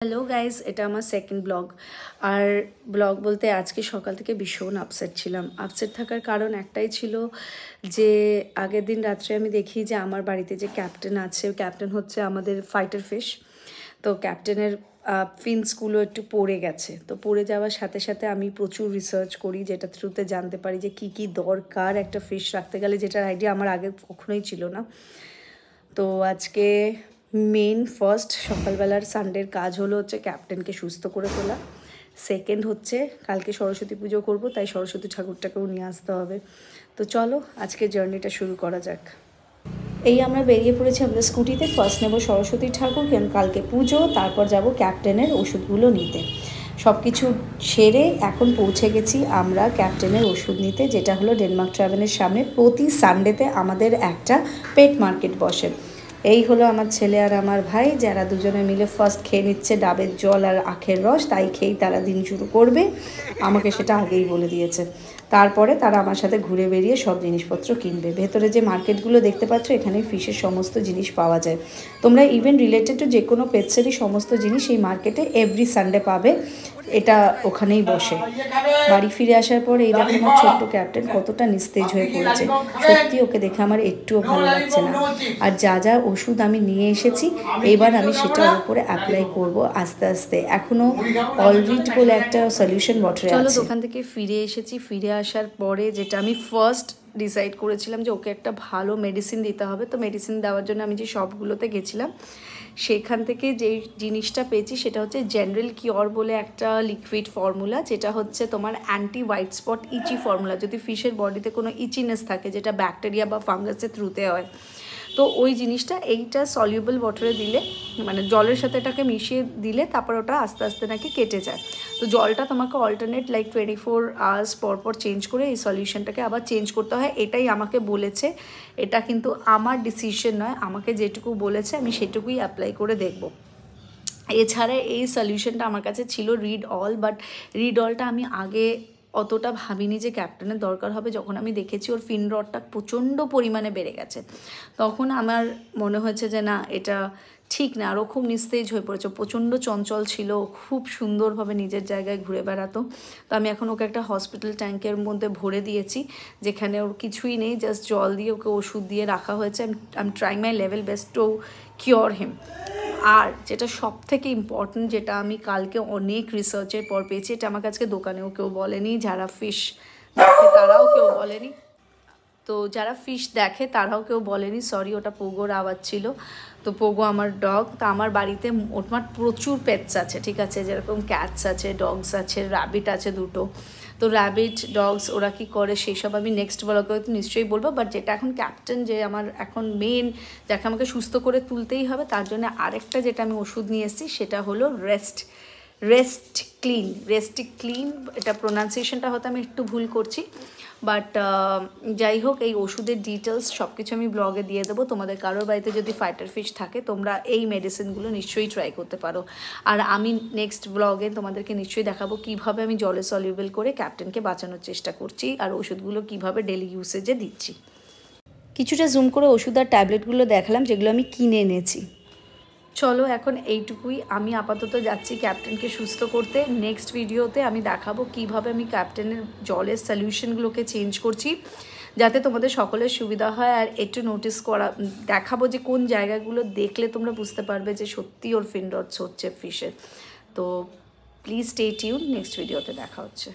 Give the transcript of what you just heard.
Hello guys, এটা আমার second blog. আর blog বলতে আজকে সকাল থেকে ভীষণ আপসেট ছিলাম। আপসেট থাকার কারণ একটাই ছিল যে আগের দিন রাত্রে আমি দেখি যে আমার বাড়িতে যে ক্যাপ্টেন আছে, ক্যাপ্টেন হচ্ছে আমাদের ফাইটার ফিশ। তো ক্যাপ্টেনের ফিন্সগুলো একটু পড়ে গেছে। তো পড়ে যাওয়ার সাথে সাথে আমি প্রচুর রিসার্চ করি, যেটা থ্রুতে জানতে পারি যে কী কী দরকার একটা ফিশ রাখতে গেলে, যেটার আইডিয়া আমার আগে কখনোই ছিল না। তো আজকে মেন ফার্স্ট সকালবেলার সানডের কাজ হলো হচ্ছে ক্যাপ্টেনকে সুস্থ করে তোলা। সেকেন্ড হচ্ছে কালকে সরস্বতী পুজো করব, তাই সরস্বতী ঠাকুরটাকেও নিয়ে আসতে হবে। তো চলো আজকে জার্নিটা শুরু করা যাক। এই আমরা বেরিয়ে পড়েছি আমাদের স্কুটিতে। ফার্স্ট নেব সরস্বতী ঠাকুর, কারণ কালকে পুজো, তারপর যাব ক্যাপ্টেনের ওষুধগুলো নিতে। সব কিছু সেরে এখন পৌঁছে গেছি আমরা ক্যাপ্টেনের ওষুধ নিতে, যেটা হলো ডেনমার্ক ট্রাভেলের সামনে। প্রতি সানডেতে আমাদের একটা পেট মার্কেট বসে। এই হলো আমার ছেলে আর আমার ভাই, যারা দুজনে মিলে ফার্স্ট খেয়ে নিচ্ছে ডাবের জল আর আখের রস। তাই খেয়েই তারা দিন শুরু করবে, আমাকে সেটা আগেই বলে দিয়েছে। তারপরে তারা আমার সাথে ঘুরে বেরিয়ে সব জিনিসপত্র কিনবে। ভেতরে যে মার্কেটগুলো দেখতে পাচ্ছ, এখানে ফিশের সমস্ত জিনিস পাওয়া যায়। তোমরা ইভেন রিলেটেড টু যে কোনো পেটসেরই সমস্ত জিনিস এই মার্কেটে এভরি সানডে পাবে। এটা ওখানেই বসে। বাড়ি ফিরে আসার পর এই দেখো আমার ছোট্ট ক্যাপ্টেন কতটা নিস্তেজ হয়ে পড়েছে। সত্যি ওকে দেখে আমার একটুও ভালো লাগছে না। আর যা যা ওষুধ আমি নিয়ে এসেছি, এবার আমি সেটার উপরে অ্যাপ্লাই করব আস্তে আস্তে। এখনও অলরিড বলে একটা সলিউশন ওয়াটারে আছে। চলো দোকান থেকে ফিরে এসেছি। ফিরে আসার পরে যেটা আমি ফার্স্ট ডিসাইড করেছিলাম যে ওকে একটা ভালো মেডিসিন দিতে হবে। তো মেডিসিন দেওয়ার জন্য আমি যে শপগুলোতে গেছিলাম, সেখান থেকে যে জিনিসটা পেয়েছি সেটা হচ্ছে জেনারেল কিওর বলে একটা লিকুইড ফর্মুলা, যেটা হচ্ছে তোমার anti white spot itchy formula. যদি ফিশের বডিতে কোনো ইচিনেস থাকে, যেটা ব্যাকটেরিয়া বা ফাঙ্গাসের থ্রুতে হয়, তো ওই জিনিসটা এইটা সলিউবল ওয়াটারে দিলে, মানে জলের সাথে এটাকে মিশিয়ে দিলে তারপর ওটা আস্তে আস্তে নাকি কেটে যায়। তো জলটা তোমাকে অল্টারনেট লাইক 24 আওয়ার্স পর চেঞ্জ করে এই সলিউশনটাকে আবার চেঞ্জ করতে হয়। এটাই আমাকে বলেছে। এটা কিন্তু আমার ডিসিশন নয়, আমাকে যেটুকু বলেছে আমি সেটুকুই অ্যাপ্লাই করে দেখব। এছাড়া এই সলিউশনটা আমার কাছে ছিল রিড অল, বাট রিড অলটা আমি আগে অতটা ভাবিনি যে ক্যাপ্টেনের দরকার হবে। যখন আমি দেখেছি ওর ফিন রডটা প্রচণ্ড পরিমাণে বেড়ে গেছে, তখন আমার মনে হয়েছে যে না, এটা ঠিক না। আরও খুব নিস্তেজ হয়ে পড়েছে, প্রচণ্ড চঞ্চল ছিল, খুব সুন্দরভাবে নিজের জায়গায় ঘুরে বেড়াতো। তো আমি এখন ওকে একটা হসপিটাল ট্যাঙ্কের মধ্যে ভরে দিয়েছি, যেখানে ওর কিছুই নেই, জাস্ট জল দিয়ে ওকে ওষুধ দিয়ে রাখা হয়েছে। I am trying my level best to cure him. আর যেটা সব থেকে ইম্পর্টেন্ট, যেটা আমি কালকে অনেক রিসার্চের পর পেয়েছি, এটা আমার কাছে দোকানেও কেউ বলেনি, যারা ফিশ দেখে তারাও কেউ বলেনি। তো যারা ফিশ দেখে তারাও কেউ বলেনি। সরি, ওটা পোগোর আওয়াজ ছিল। তো পোগো আমার ডগ। তো আমার বাড়িতে মোটমাট প্রচুর পেটস আছে, ঠিক আছে, যেরকম ক্যাটস আছে, ডগস আছে, র্যাবিট আছে দুটো। তো র্যাবিট, ডগস ওরা কী করে সেই সব আমি নেক্সট ব্লগে তো নিশ্চয়ই বলবো। বাট যেটা এখন ক্যাপ্টেন, যে আমার এখন মেন, যাকে আমাকে সুস্থ করে তুলতেই হবে, তার জন্য আরেকটা যেটা আমি ওষুধ নিয়ে এসেছি সেটা হলো রেস্ট ক্লিন। এটা প্রোনাউন্সিয়েশনটা হয়তো আমি একটু ভুল করছি, বাট যাই হোক, এই ওষুধের ডিটেলস সব কিছু আমি ব্লগে দিয়ে দেবো। তোমাদের কারোর বাড়িতে যদি ফাইটার ফিশ থাকে, তোমরা এই মেডিসিনগুলো নিশ্চয়ই ট্রাই করতে পারো। আর আমি নেক্সট ব্লগে তোমাদেরকে নিশ্চয়ই দেখাবো কীভাবে আমি জলে সলিউবল করে ক্যাপ্টেনকে বাঁচানোর চেষ্টা করছি, আর ওষুধগুলো কীভাবে ডেলি ইউসেজে দিচ্ছি। কিছুটা জুম করে ওষুধ আর ট্যাবলেটগুলো দেখালাম, যেগুলো আমি কিনে এনেছি। চলো এখন এইটুকুই। আমি আপাতত যাচ্ছি ক্যাপ্টেনকে সুস্থ করতে। নেক্সট ভিডিওতে আমি দেখাবো কিভাবে আমি ক্যাপ্টেনের জলের সলিউশনগুলোকে চেঞ্জ করছি, যাতে তোমাদের সকলের সুবিধা হয়। আর একটু নোটিস দেখাবো যে কোন জায়গাগুলো দেখলে তোমরা বুঝতে পারবে যে সত্যি ওর ফিন রডস হচ্ছে ফিশের। তো প্লিজ স্টে টিউন, নেক্সট ভিডিওতে দেখা হচ্ছে।